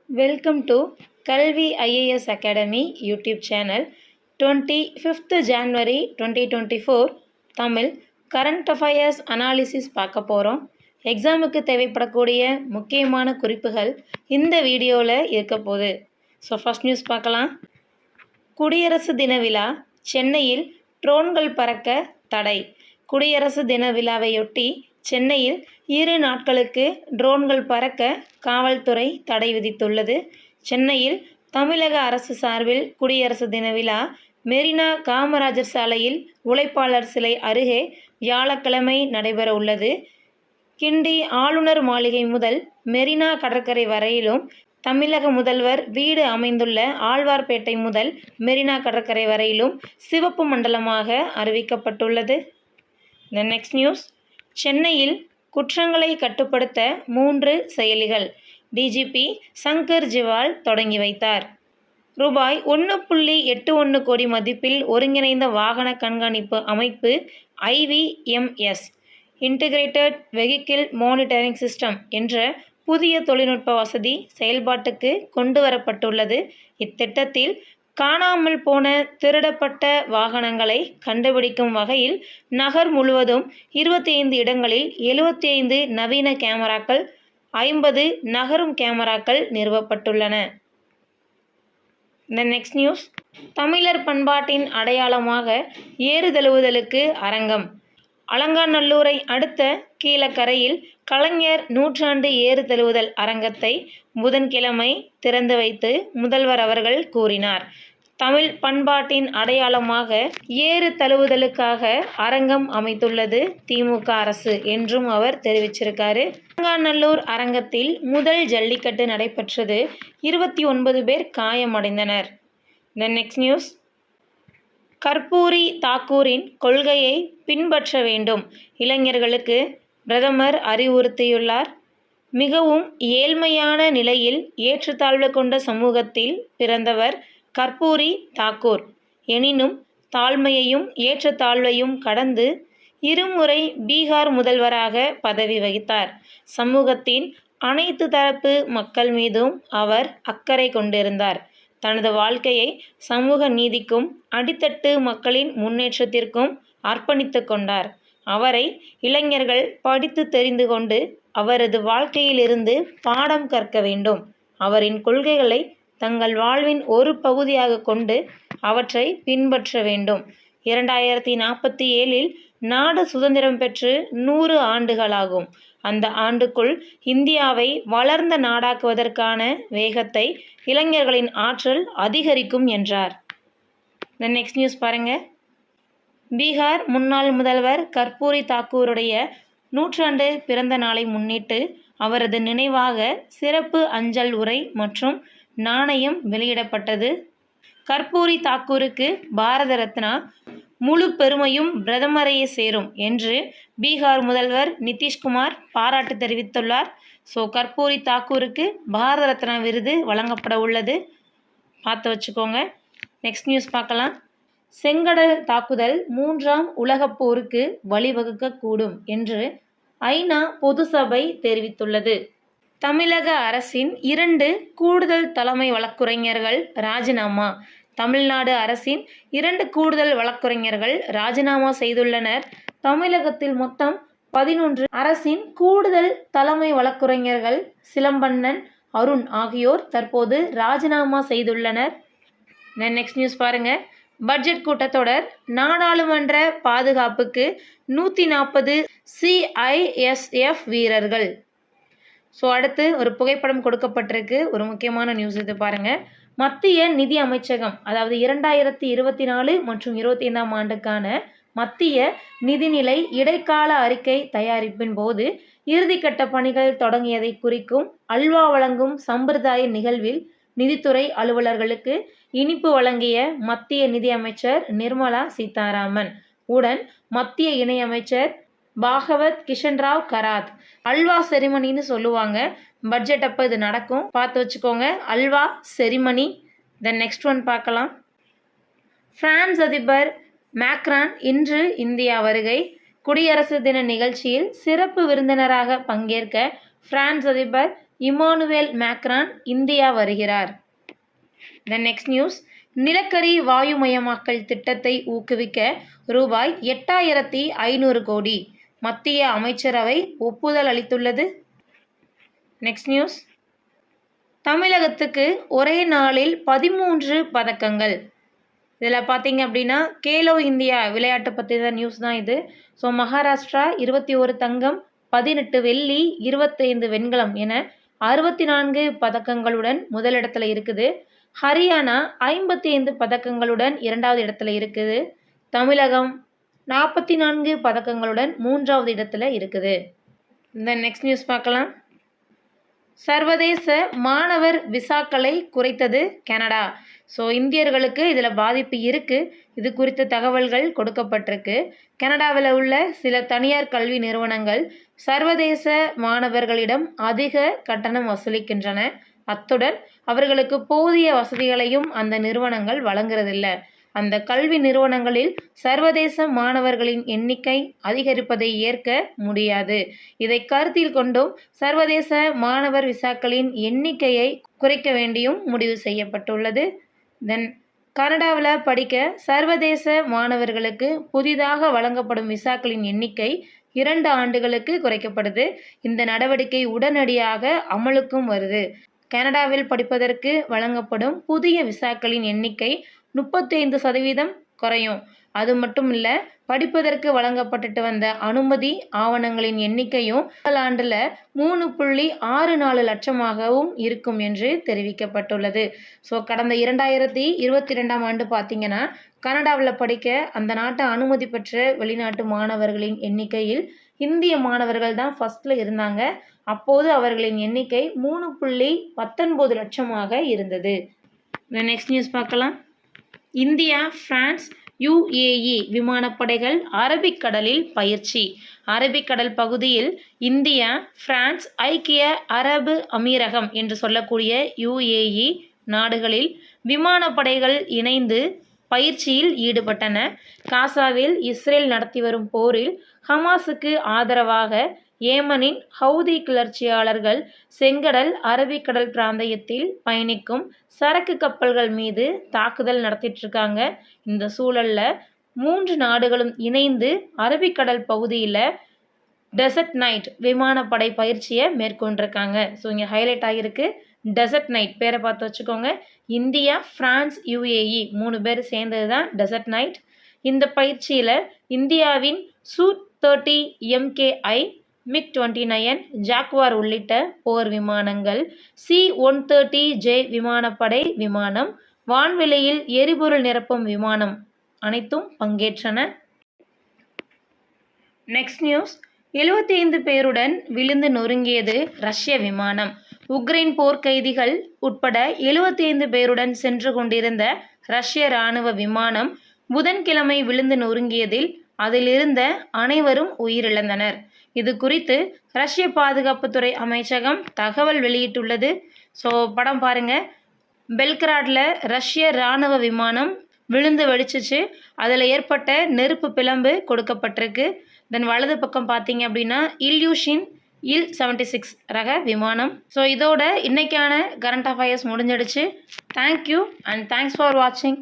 Welcome to Kalvi IAS Academy YouTube channel. 25th January 2024 Tamil current affairs analysis பார்க்க போகிறோம். எக்ஸாமுக்கு தேவைப்படக்கூடிய முக்கியமான குறிப்புகள் இந்த வீடியோவில் இருக்க போகுது. ஸோ ஃபஸ்ட் நியூஸ் பார்க்கலாம். குடியரசு தின விழா சென்னையில் ட்ரோன்கள் பறக்க தடை. குடியரசு தின விழாவையொட்டி சென்னையில் 2 நாட்களுக்கு ட்ரோன்கள் பறக்க காவல்துறை தடை விதித்துள்ளது. சென்னையில் தமிழக அரசு சார்பில் குடியரசு தின விழா மெரினா காமராஜர் சாலையில் உழைப்பாளர் சிலை அருகே வியாழக்கிழமை நடைபெற உள்ளது. கிண்டி ஆளுநர் மாளிகை முதல் மெரினா கடற்கரை வரையிலும், தமிழக முதல்வர் வீடு அமைந்துள்ள ஆழ்வார்பேட்டை முதல் மெரினா கடற்கரை வரையிலும் சிவப்பு மண்டலமாக அறிவிக்கப்பட்டுள்ளது. Next news. சென்னையில் குற்றங்களை கட்டுப்படுத்த 3 செயலிகள் டிஜிபி சங்கர் ஜிவால் தொடங்கி வைத்தார். ரூபாய் 1.81 கோடி மதிப்பில் ஒருங்கிணைந்த வாகன கண்காணிப்பு அமைப்பு IVMS integrated vehicle monitoring system என்ற புதிய தொழில்நுட்ப வசதி செயல்பாட்டுக்கு கொண்டு வரப்பட்டுள்ளது. இத்திட்டத்தில் காணாமல் போன திருடப்பட்ட வாகனங்களை கண்டுபிடிக்கும் வகையில் நகர் முழுவதும் 25 இடங்களில் 75 நவீன கேமராக்கள், 50 நகரும் கேமராக்கள் நிறுவப்பட்டுள்ளன. Next news. தமிழர் பண்பாட்டின் அடையாளமாக ஏறுதழுவுதலுக்கு அரங்கம். அலங்காநல்லூரை அடுத்த கீழக்கரையில் கலைஞர் நூற்றாண்டு ஏறுதழுவுதல் அரங்கத்தை புதன்கிழமை திறந்து வைத்து முதல்வர் அவர்கள் கூறினார். தமிழ் பண்பாட்டின் அடையாளமாக ஏறு தழுவுதலுக்காக அரங்கம் அமைத்துள்ளது திமுக அரசு என்றும் அவர் தெரிவிச்சிருக்காரு. அலங்காநல்லூர் அரங்கத்தில் முதல் ஜல்லிக்கட்டு நடைபெற்றது. 29 பேர் காயமடைந்தனர். Next news. கர்பூரி தாக்கூரின் கொள்கையை பின்பற்ற வேண்டும், இளைஞர்களுக்கு பிரதமர் அறிவுறுத்தியுள்ளார். மிகவும் ஏழ்மையான நிலையில் ஏற்றத்தாழ்வு கொண்ட சமூகத்தில் பிறந்தவர் கர்பூரி தாக்கூர். எனினும் தாழ்மையையும் ஏற்றத்தாழ்வையும் கடந்து இருமுறை பீகார் முதல்வராக பதவி வகித்தார். சமூகத்தின் அனைத்து தரப்பு மக்கள் மீதும் அவர் அக்கறை கொண்டிருந்தார். தனது வாழ்க்கையை சமூக நீதிக்கும் அடித்தட்டு மக்களின் முன்னேற்றத்திற்கும் அர்ப்பணித்து கொண்டார். அவரை இளைஞர்கள் படித்து தெரிந்து கொண்டு அவரது வாழ்க்கையிலிருந்து பாடம் கற்க வேண்டும். அவரின் கொள்கைகளை தங்கள் வாழ்வின் ஒரு பகுதியாக கொண்டு அவற்றை பின்பற்ற வேண்டும். 2047 நாடு சுதந்திரம் பெற்று 100 ஆண்டுகளாகும். அந்த ஆண்டுக்குள் இந்தியாவை வளர்ந்த நாடாக்குவதற்கான வேகத்தை இளைஞர்களின் ஆற்றல் அதிகரிக்கும் என்றார். நெக்ஸ்ட் நியூஸ் பாருங்க. பீகார் முன்னாள் முதல்வர் கர்பூரி தாக்கூருடைய 100ஆண்டு பிறந்த நாளை முன்னிட்டு அவரது நினைவாக சிறப்பு அஞ்சல் உரை மற்றும் நாணயம் வெளியிடப்பட்டது. கர்பூரி தாக்கூருக்கு பாரத ரத்னா முழு பெருமையும் பிரதமரையே சேரும் என்று பீகார் முதல்வர் நிதிஷ்குமார் பாராட்டு தெரிவித்துள்ளார். ஸோ கர்பூரி தாக்கூருக்கு பாரத ரத்னா விருது வழங்கப்பட உள்ளது, பார்த்து வச்சுக்கோங்க. நெக்ஸ்ட் நியூஸ் பார்க்கலாம். செங்கடல் தாக்குதல் 3ஆம் உலகப் போருக்கு வழிவகுக்கக்கூடும் என்று ஐநா பொதுசபை தெரிவித்துள்ளது. தமிழக அரசின் 2 கூடுதல் தலைமை வழக்குரைஞர்கள் ராஜினாமா. தமிழ்நாடு அரசின் 2 கூடுதல் வழக்குரைஞர்கள் ராஜினாமா செய்துள்ளனர். தமிழகத்தில் மொத்தம் 11 அரசின் கூடுதல் தலைமை வழக்குரைஞர்கள் சிலம்பண்ணன், அருண் ஆகியோர் தற்போது ராஜினாமா செய்துள்ளனர். நெக்ஸ்ட் நியூஸ் பாருங்க. பட்ஜெட் கூட்டத்தொடர். நாடாளுமன்ற பாதுகாப்புக்கு 140 CISF வீரர்கள். ஸோ அடுத்து ஒரு புகைப்படம் கொடுக்கப்பட்டிருக்கு. ஒரு முக்கியமான நியூஸ் இது பாருங்கள். மத்திய நிதி அமைச்சகம், அதாவது 2024 மற்றும் 25ஆம் ஆண்டுக்கான மத்திய நிதிநிலை இடைக்கால அறிக்கை தயாரிப்பின் போது இறுதிக்கட்ட பணிகள் தொடங்கியதை குறிக்கும் அல்வா வழங்கும் சம்பிரதாய நிகழ்வில் நிதித்துறை அலுவலர்களுக்கு இனிப்பு வழங்கிய மத்திய நிதி அமைச்சர் நிர்மலா சீதாராமன் உடன் மத்திய இணையமைச்சர் பாகவத் கிஷன்ராவ் கராத். அல்வா செரிமனின்னு சொல்லுவாங்க. பட்ஜெட் அப்போ இது நடக்கும், பார்த்து வச்சுக்கோங்க. அல்வா செரிமனி. நெக்ஸ்ட் ஒன் பார்க்கலாம். பிரான்ஸ் அதிபர் மேக்ரான் இன்று இந்தியா வருகை. குடியரசு தின நிகழ்ச்சியில் சிறப்பு விருந்தினராக பங்கேற்க பிரான்ஸ் அதிபர் இமானுவேல் மேக்ரான் இந்தியா வருகிறார். தென் நெக்ஸ்ட் நியூஸ், நிலக்கரி வாயுமயமாக்கல் திட்டத்தை ஊக்குவிக்க ரூபாய் 8500 கோடி மத்திய அமைச்சரவை ஒப்புதல் அளித்துள்ளது. நெக்ஸ்ட் நியூஸ், தமிழகத்துக்கு ஒரே நாளில் 13 பதக்கங்கள். இதில் பார்த்தீங்க அப்படின்னா கேலோ இந்தியா விளையாட்டு பற்றி தான் நியூஸ் தான் இது. ஸோ மகாராஷ்டிரா 21 தங்கம், 18 வெள்ளி, 25 வெண்கலம் என 64 பதக்கங்களுடன் முதலிடத்தில் இருக்குது. ஹரியானா 55 பதக்கங்களுடன் 2வது இடத்துல இருக்குது. தமிழகம் 44 பதக்கங்களுடன் 3வது இடத்துல இருக்குது. இந்த நெக்ஸ்ட் நியூஸ் பார்க்கலாம். சர்வதேச மாணவர் விசாக்களை குறைத்தது கனடா. ஸோ இந்தியர்களுக்கு இதில் பாதிப்பு இருக்குது. இது குறித்த தகவல்கள் கொடுக்கப்பட்டிருக்கு. கனடாவில் உள்ள சில தனியார் கல்வி நிறுவனங்கள் சர்வதேச மாணவர்களிடம் அதிக கட்டணம் வசூலிக்கின்றன. அத்துடன் அவர்களுக்கு போதிய வசதிகளையும் அந்த நிறுவனங்கள் வழங்குறதில்ல. அந்த கல்வி நிறுவனங்களில் சர்வதேச மாணவர்களின் எண்ணிக்கை அதிகரிப்பதை ஏற்க முடியாது. இதை கருத்தில் கொண்டும் சர்வதேச மாணவர் விசாக்களின் எண்ணிக்கையை குறைக்க வேண்டியும் முடிவு செய்யப்பட்டுள்ளது. தென் கனடாவில் படிக்க சர்வதேச மாணவர்களுக்கு புதிதாக வழங்கப்படும் விசாக்களின் எண்ணிக்கை 2 ஆண்டுகளுக்கு குறைக்கப்படுது. இந்த நடவடிக்கை உடனடியாக அமலுக்கும் வருது. கனடாவில் படிப்பதற்கு வழங்கப்படும் புதிய விசாக்களின் எண்ணிக்கை 35% குறையும். அது மட்டும் இல்லை, படிப்பதற்கு வழங்கப்பட்டுட்டு வந்த அனுமதி ஆவணங்களின் எண்ணிக்கையும் முதல் ஆண்டில் 3.64 லட்சமாகவும் இருக்கும் என்று தெரிவிக்கப்பட்டுள்ளது. ஸோ கடந்த 2022ஆம் ஆண்டு பார்த்தீங்கன்னா கனடாவில் படிக்க அந்த நாட்டை அனுமதி பெற்ற வெளிநாட்டு மாணவர்களின் எண்ணிக்கையில் இந்திய மாணவர்கள் தான் ஃபர்ஸ்டில் இருந்தாங்க. அப்போது அவர்களின் எண்ணிக்கை 3.19 லட்சமாக இருந்தது. நெக்ஸ்ட் நியூஸ் பார்க்கலாம். இந்தியா, பிரான்ஸ், UAE விமானப்படைகள் அரபிக்கடலில் பயிற்சி. அரபிக்கடல் பகுதியில் இந்தியா, பிரான்ஸ், ஐக்கிய அரபு அமீரகம் என்று சொல்லக்கூடிய UAE நாடுகளில் விமானப்படைகள் இணைந்து பயிற்சியில் ஈடுபட்டன. காசாவில் இஸ்ரேல் நடத்தி வரும் போரில் ஹமாஸுக்கு ஆதரவாக ஏமனின் ஹவுதி கிளர்ச்சியாளர்கள் செங்கடல், அரபிக்கடல் பிராந்தியத்தில் பயணிக்கும் சரக்கு கப்பல்கள் மீது தாக்குதல் நடத்திட்டு இருக்காங்க. இந்த சூழலில் 3 நாடுகளும் இணைந்து அரபிக்கடல் பகுதியில் டெசர்ட் நைட் விமானப்படை பயிற்சியை மேற்கொண்டிருக்காங்க. ஸோ இங்கே ஹைலைட் ஆகியிருக்கு டெசர்ட் நைட், பேரை பார்த்து வச்சுக்கோங்க. இந்தியா, பிரான்ஸ், UAE 3 பேர் சேர்ந்தது தான் டெசர்ட் நைட். இந்த பயிற்சியில் இந்தியாவின் Su-30 MKI, MiG-29, ஜாக்வார் உள்ளிட்ட போர் விமானங்கள், C-130J விமானப்படை விமானம், வான்வெளியில் எரிபொருள் நிரப்பும் விமானம் அனைத்தும் பங்கேற்றன. நெக்ஸ்ட் நியூஸ், 75 பேருடன் விழுந்து நொறுங்கியது ரஷ்ய விமானம். உக்ரைன் போர்க்கைதிகள் உட்பட 75 பேருடன் சென்று கொண்டிருந்த ரஷ்ய இராணுவ விமானம் புதன்கிழமை விழுந்து நொறுங்கியதில் அதிலிருந்த அனைவரும் உயிரிழந்தனர். இது குறித்து ரஷ்ய பாதுகாப்புத்துறை அமைச்சகம் தகவல் வெளியிட்டுள்ளது. ஸோ படம் பாருங்க. பெல்கிராடில் ரஷ்ய இராணுவ விமானம் விழுந்து வெடிச்சிச்சு. அதில் ஏற்பட்ட நெருப்பு பிளம்பு கொடுக்கப்பட்டிருக்கு. தென் வலது பக்கம் பார்த்தீங்க அப்படின்னா இல்யூஷின் Il-76 ரக விமானம். ஸோ இதோட இன்னைக்கான கரண்ட் அஃபயர்ஸ் முடிஞ்சிடுச்சு. தேங்க்யூ அண்ட் தேங்க்ஸ் ஃபார் வாட்சிங்.